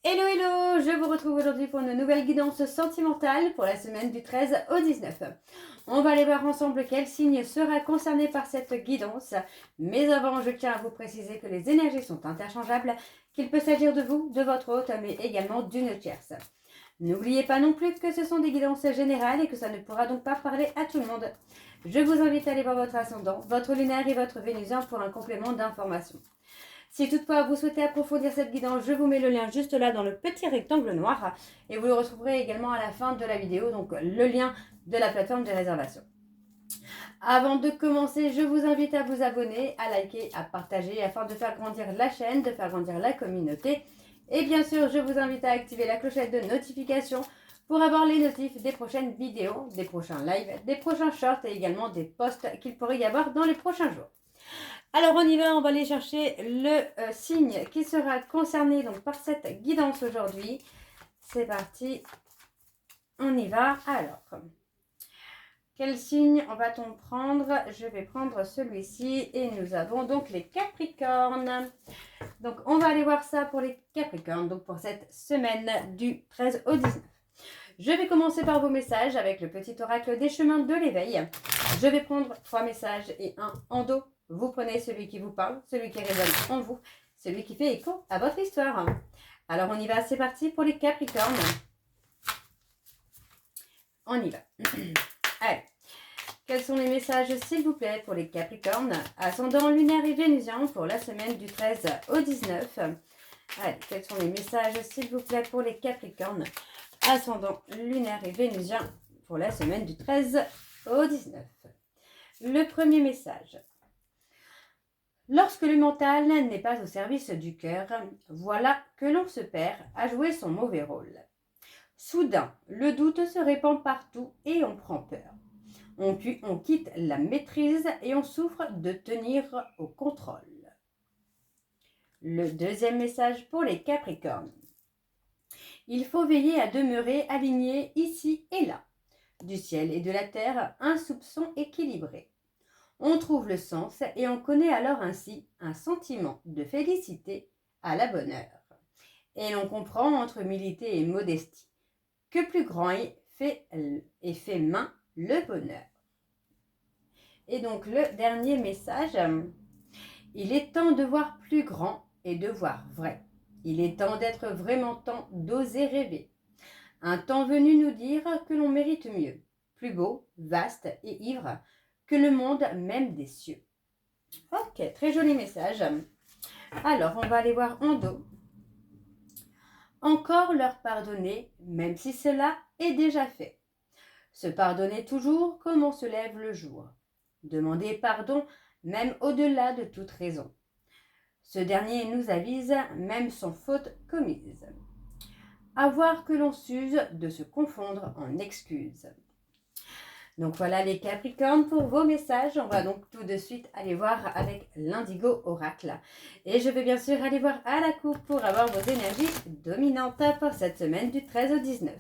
Hello hello, je vous retrouve aujourd'hui pour une nouvelle guidance sentimentale pour la semaine du 13 au 19. On va aller voir ensemble quel signe sera concerné par cette guidance. Mais avant, je tiens à vous préciser que les énergies sont interchangeables, qu'il peut s'agir de vous, de votre hôte, mais également d'une tierce. N'oubliez pas non plus que ce sont des guidances générales et que ça ne pourra donc pas parler à tout le monde. Je vous invite à aller voir votre ascendant, votre lunaire et votre vénusien pour un complément d'information. Si toutefois vous souhaitez approfondir cette guidance, je vous mets le lien juste là dans le petit rectangle noir et vous le retrouverez également à la fin de la vidéo, donc le lien de la plateforme de réservation. Avant de commencer, je vous invite à vous abonner, à liker, à partager afin de faire grandir la chaîne, de faire grandir la communauté. Et bien sûr, je vous invite à activer la clochette de notification pour avoir les notifs des prochaines vidéos, des prochains lives, des prochains shorts et également des posts qu'il pourrait y avoir dans les prochains jours. Alors on y va, on va aller chercher le signe qui sera concerné donc par cette guidance aujourd'hui. C'est parti, on y va. Alors, quel signe va-t-on prendre? Je vais prendre celui-ci et nous avons donc les Capricornes. Donc on va aller voir ça pour les Capricornes, donc pour cette semaine du 13 au 19. Je vais commencer par vos messages avec le petit oracle des chemins de l'éveil. Je vais prendre 3 messages et un en dos. Vous prenez celui qui vous parle, celui qui résonne en vous, celui qui fait écho à votre histoire. Alors on y va, c'est parti pour les Capricornes. On y va. Allez, quels sont les messages s'il vous plaît pour les Capricornes, ascendant lunaire et vénusien pour la semaine du 13 au 19. Allez, quels sont les messages s'il vous plaît pour les Capricornes, ascendant lunaire et vénusien pour la semaine du 13 au 19. Le premier message. Lorsque le mental n'est pas au service du cœur, voilà que l'on se perd à jouer son mauvais rôle. Soudain, le doute se répand partout et on prend peur. On quitte la maîtrise et on souffre de tenir au contrôle. Le deuxième message pour les Capricornes. Il faut veiller à demeurer aligné ici et là. Du ciel et de la terre, un soupçon équilibré. On trouve le sens et on connaît alors ainsi un sentiment de félicité à la bonne heure. Et l'on comprend entre humilité et modestie que plus grand est fait main le bonheur. Et donc le dernier message, il est temps de voir plus grand et de voir vrai. Il est temps d'être vraiment temps d'oser rêver. Un temps venu nous dire que l'on mérite mieux, plus beau, vaste et ivre que le monde même des cieux. Ok, très joli message. Alors, on va aller voir en dos. Encore leur pardonner, même si cela est déjà fait. Se pardonner toujours comme on se lève le jour. Demander pardon même au-delà de toute raison. Ce dernier nous avise même sans faute commise. Avoir que l'on s'use de se confondre en excuses. Donc voilà les Capricornes pour vos messages. On va donc tout de suite aller voir avec l'Indigo Oracle. Et je vais bien sûr aller voir à la coupe pour avoir vos énergies dominantes pour cette semaine du 13 au 19.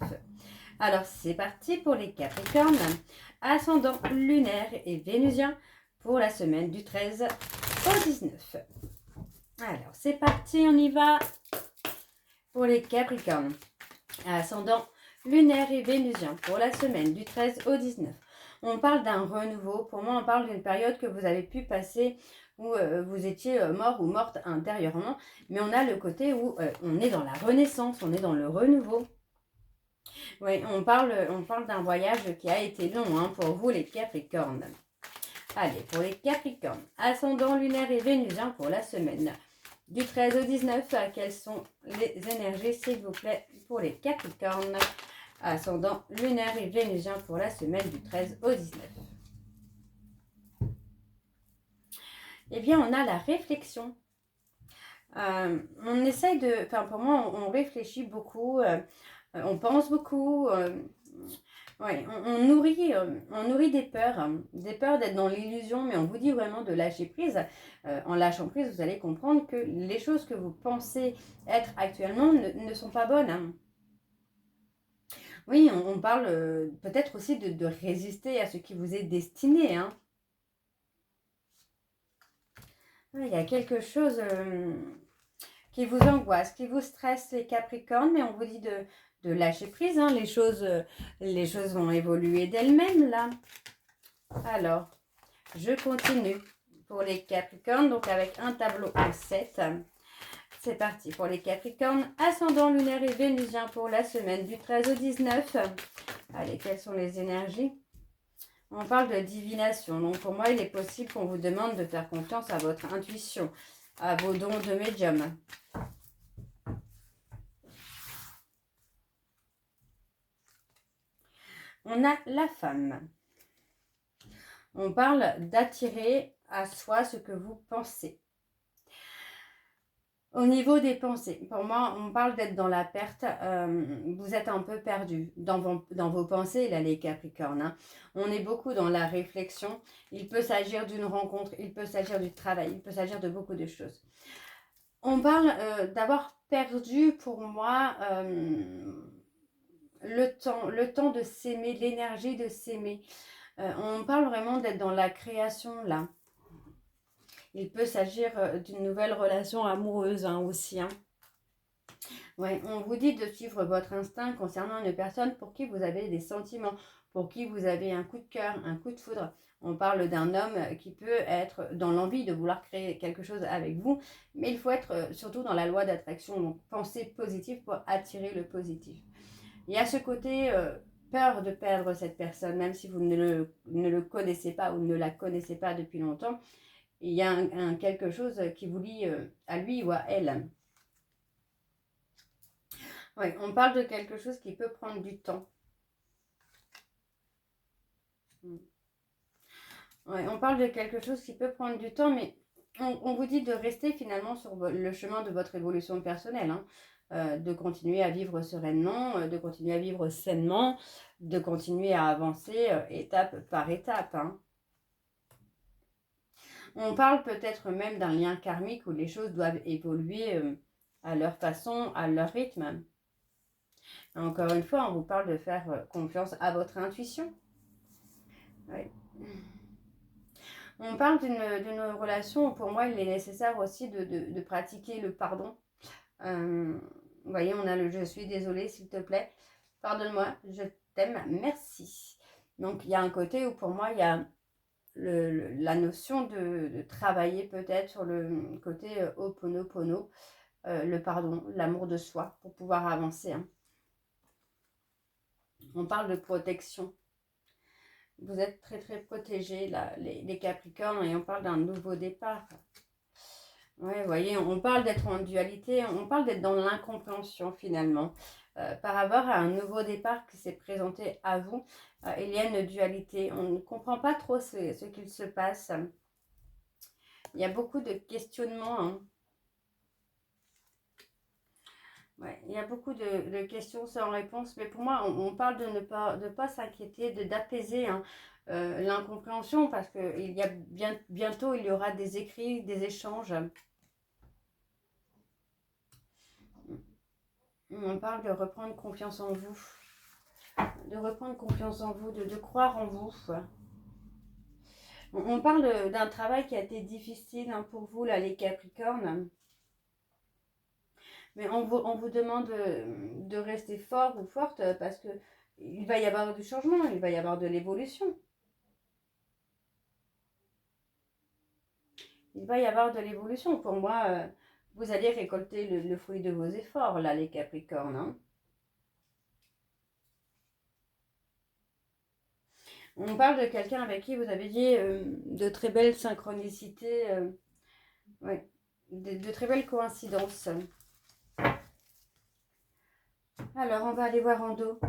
Alors c'est parti pour les Capricornes, ascendant lunaire et vénusien pour la semaine du 13 au 19. Alors c'est parti, on y va pour les Capricornes, ascendant lunaire et vénusien pour la semaine du 13 au 19. On parle d'un renouveau. Pour moi, on parle d'une période que vous avez pu passer où vous étiez mort ou morte intérieurement. Mais on a le côté où on est dans la renaissance, on est dans le renouveau. Oui, on parle d'un voyage qui a été long hein, pour vous les Capricornes. Allez, pour les Capricornes, ascendant lunaire et vénusien pour la semaine du 13 au 19. Quelles sont les énergies, s'il vous plaît, pour les Capricornes, ascendant lunaire et vénusien pour la semaine du 13 au 19. Eh bien, on a la réflexion. On essaye de... Enfin, pour moi, on réfléchit beaucoup, on pense beaucoup. Ouais, on nourrit des peurs d'être dans l'illusion, mais on vous dit vraiment de lâcher prise. En lâchant prise, vous allez comprendre que les choses que vous pensez être actuellement ne sont pas bonnes. Hein. Oui, on parle peut-être aussi de résister à ce qui vous est destiné. Hein. Il y a quelque chose qui vous angoisse, qui vous stresse, les Capricornes, mais on vous dit de lâcher prise, hein. Les choses vont évoluer d'elles-mêmes, là. Alors, je continue pour les Capricornes, donc avec un tableau en 7. C'est parti pour les Capricornes, ascendant lunaire et vénusien pour la semaine du 13 au 19. Allez, quelles sont les énergies? On parle de divination, donc pour moi, il est possible qu'on vous demande de faire confiance à votre intuition, à vos dons de médium. On a la femme. On parle d'attirer à soi ce que vous pensez. Au niveau des pensées, pour moi, on parle d'être dans la perte. Vous êtes un peu perdu dans vos pensées, là, les Capricornes. Hein. On est beaucoup dans la réflexion. Il peut s'agir d'une rencontre, il peut s'agir du travail, il peut s'agir de beaucoup de choses. On parle d'avoir perdu, pour moi, le temps de s'aimer, l'énergie de s'aimer. On parle vraiment d'être dans la création, là. Il peut s'agir d'une nouvelle relation amoureuse aussi. Hein. Ouais, on vous dit de suivre votre instinct concernant une personne pour qui vous avez des sentiments, pour qui vous avez un coup de cœur, un coup de foudre. On parle d'un homme qui peut être dans l'envie de vouloir créer quelque chose avec vous, mais il faut être surtout dans la loi d'attraction, donc penser positif pour attirer le positif. Il y a ce côté peur de perdre cette personne, même si vous ne le connaissez pas ou ne la connaissez pas depuis longtemps. Il y a quelque chose qui vous lie à lui ou à elle. Oui, on parle de quelque chose qui peut prendre du temps. Oui, on parle de quelque chose qui peut prendre du temps, mais on vous dit de rester finalement sur le chemin de votre évolution personnelle. Hein. De continuer à vivre sereinement, de continuer à vivre sainement, de continuer à avancer étape par étape. Hein. On parle peut-être même d'un lien karmique où les choses doivent évoluer à leur façon, à leur rythme. Encore une fois, on vous parle de faire confiance à votre intuition. Oui. On parle d'une relation où pour moi, il est nécessaire aussi de pratiquer le pardon. Vous voyez, on a le « je suis désolée, s'il te plaît, pardonne-moi, je t'aime, merci ». Donc, il y a un côté où pour moi, il y a la notion de travailler peut-être sur le côté Ho'oponopono, le pardon, l'amour de soi pour pouvoir avancer. Hein. On parle de protection. Vous êtes très très protégés, là, les Capricornes, et on parle d'un nouveau départ. Ouais, vous voyez, on parle d'être en dualité, on parle d'être dans l'incompréhension finalement. Par rapport à un nouveau départ qui s'est présenté à vous, il y a une dualité. On ne comprend pas trop ce qu'il se passe. Il y a beaucoup de questionnements. Hein. Ouais, il y a beaucoup de questions sans réponse, mais pour moi, on parle de ne pas s'inquiéter, d'apaiser hein, l'incompréhension, parce que bientôt, il y aura des écrits, des échanges. On parle de reprendre confiance en vous, de croire en vous. On parle d'un travail qui a été difficile hein, pour vous, là, les Capricornes. Mais on vous demande de rester fort ou forte parce que il va y avoir du changement, il va y avoir de l'évolution. Il va y avoir de l'évolution. Pour moi, vous allez récolter le fruit de vos efforts, là, les Capricornes. Hein. On parle de quelqu'un avec qui vous avez dit de très belles synchronicités, ouais, de très belles coïncidences. Alors, on va aller voir en dos.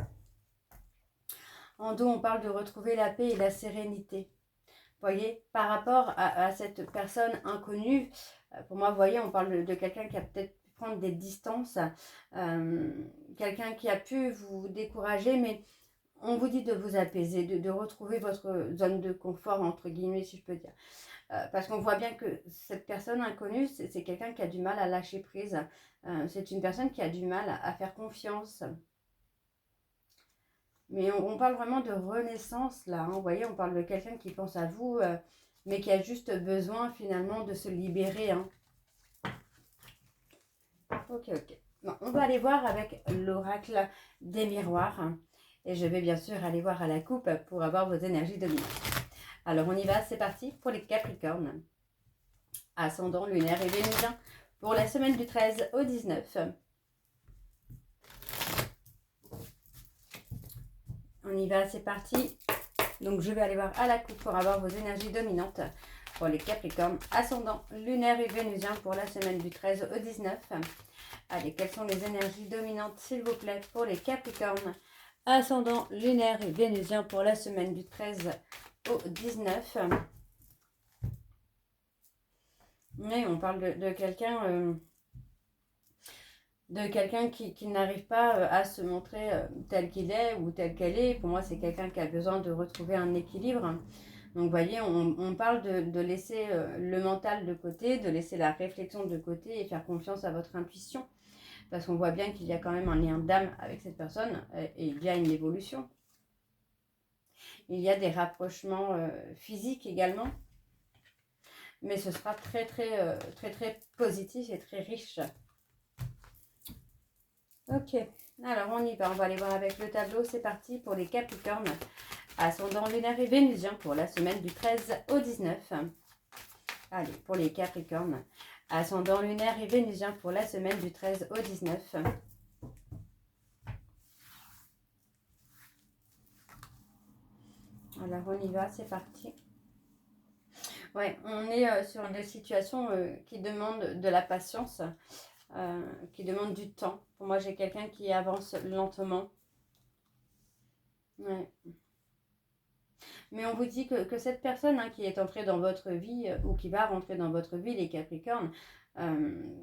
En dos, on parle de retrouver la paix et la sérénité. Vous voyez, par rapport à cette personne inconnue, pour moi, vous voyez, on parle de quelqu'un qui a peut-être pu prendre des distances, quelqu'un qui a pu vous décourager, mais on vous dit de vous apaiser, de retrouver votre zone de confort, entre guillemets, si je peux dire. Parce qu'on voit bien que cette personne inconnue, c'est quelqu'un qui a du mal à lâcher prise. C'est une personne qui a du mal à faire confiance. Mais on parle vraiment de renaissance là. Hein. Vous voyez, on parle de quelqu'un qui pense à vous, mais qui a juste besoin finalement de se libérer. Hein. Ok, ok. Bon, on va aller voir avec l'oracle des miroirs. Et je vais bien sûr aller voir à la coupe pour avoir vos énergies dominantes. Alors on y va, c'est parti pour les Capricornes. Ascendant lunaire et vénusien pour la semaine du 13 au 19. On y va, c'est parti. Donc je vais aller voir à la coupe pour avoir vos énergies dominantes pour les Capricornes. Ascendant lunaire et vénusien pour la semaine du 13 au 19. Allez, quelles sont les énergies dominantes s'il vous plaît pour les Capricornes? Ascendant lunaire et vénusien pour la semaine du 13 au 19. Oui, on parle de quelqu'un qui n'arrive pas à se montrer tel qu'il est ou tel qu'elle est. Pour moi, c'est quelqu'un qui a besoin de retrouver un équilibre. Donc, vous voyez, on parle de laisser le mental de côté, de laisser la réflexion de côté et faire confiance à votre intuition. Parce qu'on voit bien qu'il y a quand même un lien d'âme avec cette personne et il y a une évolution. Il y a des rapprochements physiques également. Mais ce sera très positif et très riche. Ok, alors on y va, on va aller voir avec le tableau, c'est parti pour les Capricornes. Ascendant lunaire et vénusien pour la semaine du 13 au 19. Allez, pour les Capricornes. Ascendant lunaire et vénusien pour la semaine du 13 au 19. Alors on y va, c'est parti. Ouais, on est sur des situations qui demandent de la patience, qui demandent du temps. Pour moi, j'ai quelqu'un qui avance lentement. Ouais. Mais on vous dit que cette personne qui est entrée dans votre vie ou qui va rentrer dans votre vie, les Capricornes,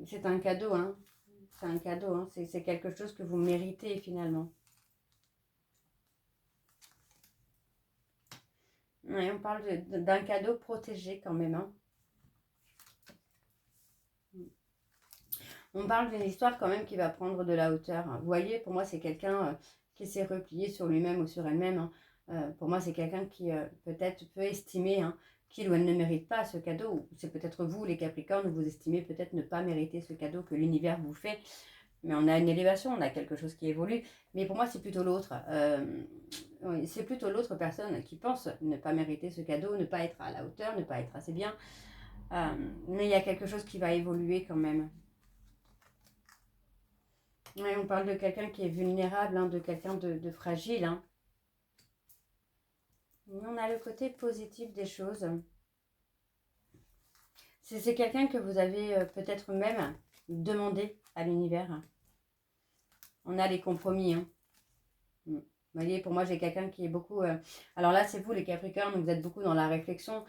c'est un cadeau. C'est un cadeau. C'est quelque chose que vous méritez finalement. Ouais, on parle d'un cadeau protégé quand même. On parle d'une histoire quand même qui va prendre de la hauteur. Vous voyez, pour moi, c'est quelqu'un qui s'est replié sur lui-même ou sur elle-même. Pour moi, c'est quelqu'un qui peut-être peut estimer qu'il ou elle ne mérite pas ce cadeau. C'est peut-être vous, les Capricornes, vous estimez peut-être ne pas mériter ce cadeau que l'univers vous fait. Mais on a une élévation, on a quelque chose qui évolue. Mais pour moi, c'est plutôt l'autre. Oui, c'est plutôt l'autre personne qui pense ne pas mériter ce cadeau, ne pas être à la hauteur, ne pas être assez bien. Mais il y a quelque chose qui va évoluer quand même. Ouais, on parle de quelqu'un qui est vulnérable, de quelqu'un de fragile. On a le côté positif des choses. C'est quelqu'un que vous avez peut-être même demandé à l'univers. On a les compromis. Vous voyez, pour moi, j'ai quelqu'un qui est beaucoup... Alors là, c'est vous, les Capricornes, vous êtes beaucoup dans la réflexion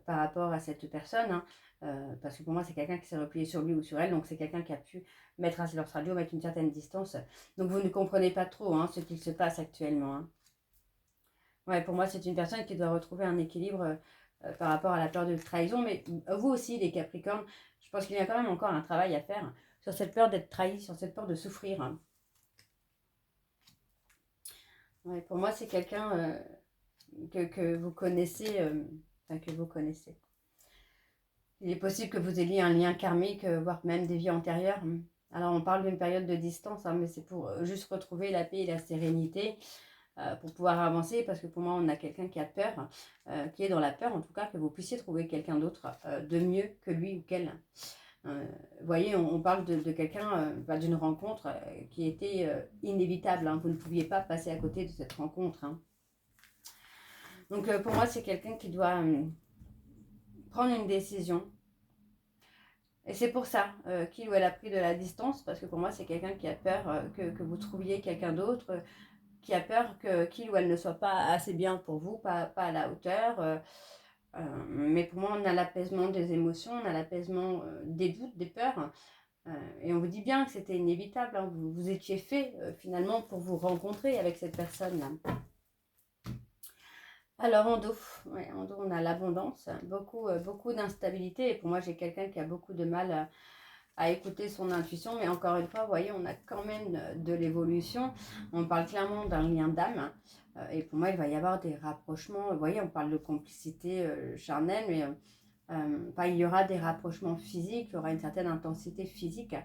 par rapport à cette personne. Parce que pour moi, c'est quelqu'un qui s'est replié sur lui ou sur elle. Donc, c'est quelqu'un qui a pu mettre un silence radio, mettre une certaine distance. Donc, vous ne comprenez pas trop ce qu'il se passe actuellement. Ouais, pour moi, c'est une personne qui doit retrouver un équilibre par rapport à la peur de trahison. Mais vous aussi, les Capricornes, je pense qu'il y a quand même encore un travail à faire sur cette peur d'être trahi, sur cette peur de souffrir. Ouais, pour moi, c'est quelqu'un que vous connaissez, que vous connaissez. Il est possible que vous ayez un lien karmique, voire même des vies antérieures. Alors, on parle d'une période de distance, mais c'est pour juste retrouver la paix et la sérénité, pour pouvoir avancer, parce que pour moi, on a quelqu'un qui a peur, qui est dans la peur, en tout cas, que vous puissiez trouver quelqu'un d'autre de mieux que lui ou qu'elle. Vous voyez, on parle de quelqu'un, d'une rencontre qui était inévitable. Vous ne pouviez pas passer à côté de cette rencontre. Donc, pour moi, c'est quelqu'un qui doit prendre une décision. Et c'est pour ça qu'il ou elle a pris de la distance, parce que pour moi, c'est quelqu'un qui a peur que vous trouviez quelqu'un d'autre, qui a peur qu'il ou elle ne soit pas assez bien pour vous, pas à la hauteur. Mais pour moi, on a l'apaisement des émotions, on a l'apaisement des doutes, des peurs. Et on vous dit bien que c'était inévitable. Vous étiez fait finalement pour vous rencontrer avec cette personne-là. Alors en dos, on a l'abondance, beaucoup d'instabilité. Et pour moi, j'ai quelqu'un qui a beaucoup de mal à écouter son intuition. Mais encore une fois, vous voyez, on a quand même de l'évolution. On parle clairement d'un lien d'âme. Et pour moi, il va y avoir des rapprochements. Vous voyez, on parle de complicité charnelle, mais Enfin, il y aura des rapprochements physiques, il y aura une certaine intensité physique,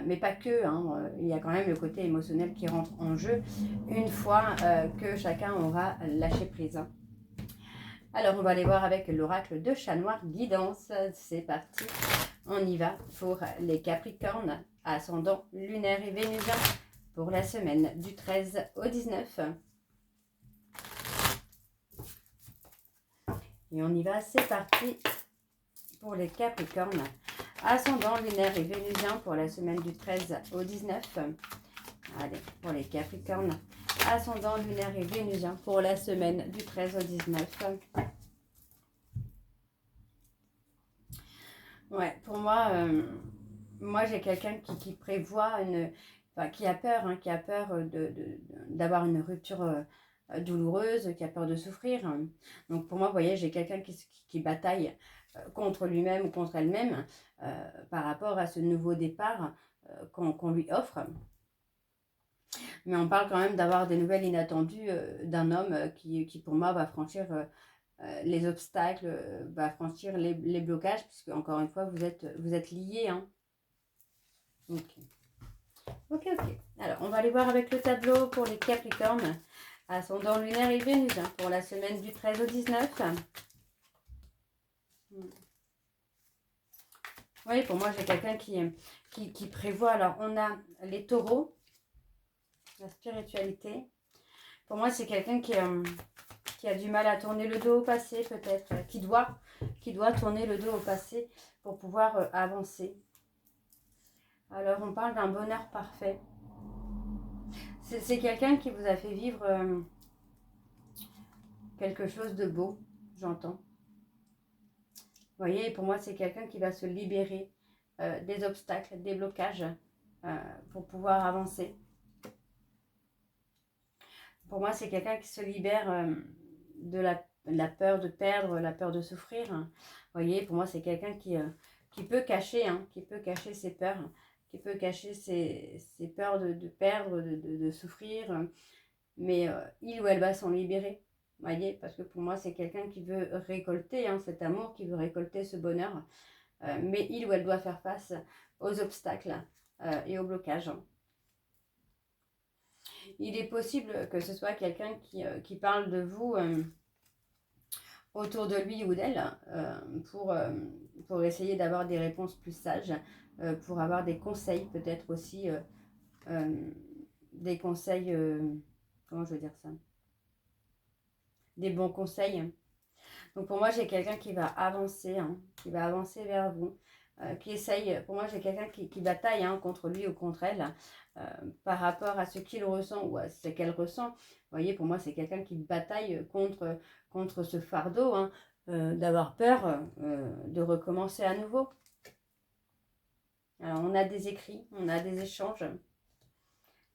mais pas que, hein, il y a quand même le côté émotionnel qui rentre en jeu une fois que chacun aura lâché prise. Alors, on va aller voir avec l'oracle de Chat Noir Guidance. C'est parti, on y va pour les Capricornes, ascendant lunaire et vénusien, pour la semaine du 13 au 19. Et on y va, c'est parti pour les Capricornes, ascendant lunaire et vénusien, pour la semaine du 13 au 19. Allez, pour les Capricornes, ascendant lunaire et vénusien, pour la semaine du 13 au 19. Ouais, pour moi, moi j'ai quelqu'un qui prévoit une... Enfin, qui a peur, hein, d'avoir une rupture douloureuse, qui a peur de souffrir. Donc pour moi, vous voyez, j'ai quelqu'un qui bataille contre lui-même ou contre elle-même par rapport à ce nouveau départ qu'on lui offre. Mais on parle quand même d'avoir des nouvelles inattendues d'un homme qui pour moi va franchir les obstacles, va franchir les blocages, puisque encore une fois vous êtes liés. Hein. Ok. Alors on va aller voir avec le tableau pour les Capricornes, ascendant lunaire et Vénus, hein, pour la semaine du 13 au 19. Oui, pour moi j'ai quelqu'un qui prévoit. Alors on a les taureaux, la spiritualité. Pour moi c'est quelqu'un qui a du mal à tourner le dos au passé, peut-être, qui doit tourner le dos au passé pour pouvoir avancer. Alors on parle d'un bonheur parfait. C'est quelqu'un qui vous a fait vivre quelque chose de beau, j'entends. Vous voyez, pour moi c'est quelqu'un qui va se libérer des obstacles, des blocages pour pouvoir avancer. Pour moi c'est quelqu'un qui se libère de la peur de perdre, la peur de souffrir. Vous voyez, pour moi c'est quelqu'un qui peut cacher, hein, qui peut cacher ses peurs, qui peut cacher ses peurs de perdre, de souffrir, mais il ou elle va s'en libérer, voyez, parce que pour moi c'est quelqu'un qui veut récolter cet amour, qui veut récolter ce bonheur, mais il ou elle doit faire face aux obstacles et aux blocages. Il est possible que ce soit quelqu'un qui parle de vous autour de lui ou d'elle pour essayer d'avoir des réponses plus sages, pour avoir des conseils peut-être aussi, des conseils, comment je veux dire ça, des bons conseils. Donc pour moi j'ai quelqu'un qui va avancer, qui va avancer vers vous, qui essaye, pour moi j'ai quelqu'un qui bataille contre lui ou contre elle, par rapport à ce qu'il ressent ou à ce qu'elle ressent. Vous voyez, pour moi c'est quelqu'un qui bataille contre ce fardeau, d'avoir peur de recommencer à nouveau. Alors on a des écrits, on a des échanges,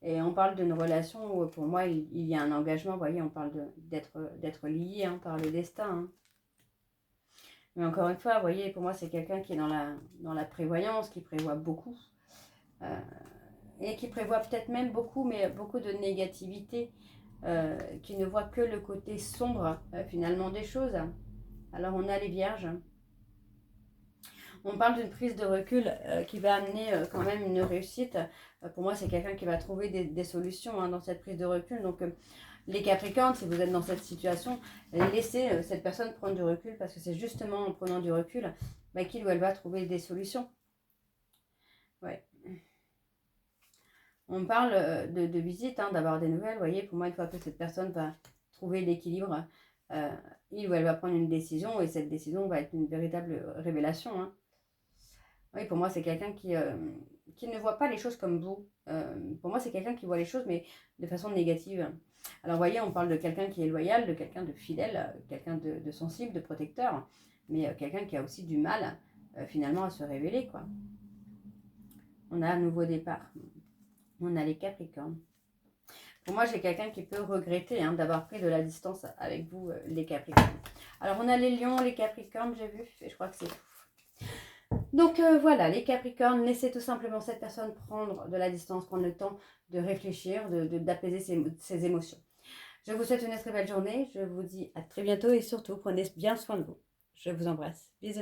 et on parle d'une relation où pour moi il y a un engagement. Vous voyez, on parle d'être lié par le destin. Mais encore une fois, vous voyez, pour moi c'est quelqu'un qui est dans la prévoyance, qui prévoit beaucoup, et qui prévoit peut-être même beaucoup, mais beaucoup de négativité, qui ne voit que le côté sombre finalement des choses. Alors on a les vierges. On parle d'une prise de recul qui va amener quand même une réussite. Pour moi, c'est quelqu'un qui va trouver des solutions dans cette prise de recul. Donc, les Capricornes, si vous êtes dans cette situation, laissez cette personne prendre du recul, parce que c'est justement en prenant du recul qu'il ou elle va trouver des solutions. Ouais. On parle de visite, d'avoir des nouvelles. Vous voyez, pour moi, une fois que cette personne va trouver l'équilibre, il ou elle va prendre une décision, et cette décision va être une véritable révélation. Oui, pour moi, c'est quelqu'un qui ne voit pas les choses comme vous. Pour moi, c'est quelqu'un qui voit les choses, mais de façon négative. Alors, vous voyez, on parle de quelqu'un qui est loyal, de quelqu'un de fidèle, quelqu'un de sensible, de protecteur, mais quelqu'un qui a aussi du mal, finalement, à se révéler, quoi. On a un nouveau départ. On a les Capricornes. Pour moi, j'ai quelqu'un qui peut regretter d'avoir pris de la distance avec vous, les Capricornes. Alors, on a les Lions, les Capricornes, j'ai vu, et je crois que c'est tout. Donc voilà, les Capricornes, laissez tout simplement cette personne prendre de la distance, prendre le temps de réfléchir, d'apaiser ses émotions. Je vous souhaite une très belle journée, je vous dis à très bientôt, et surtout prenez bien soin de vous. Je vous embrasse. Bisous.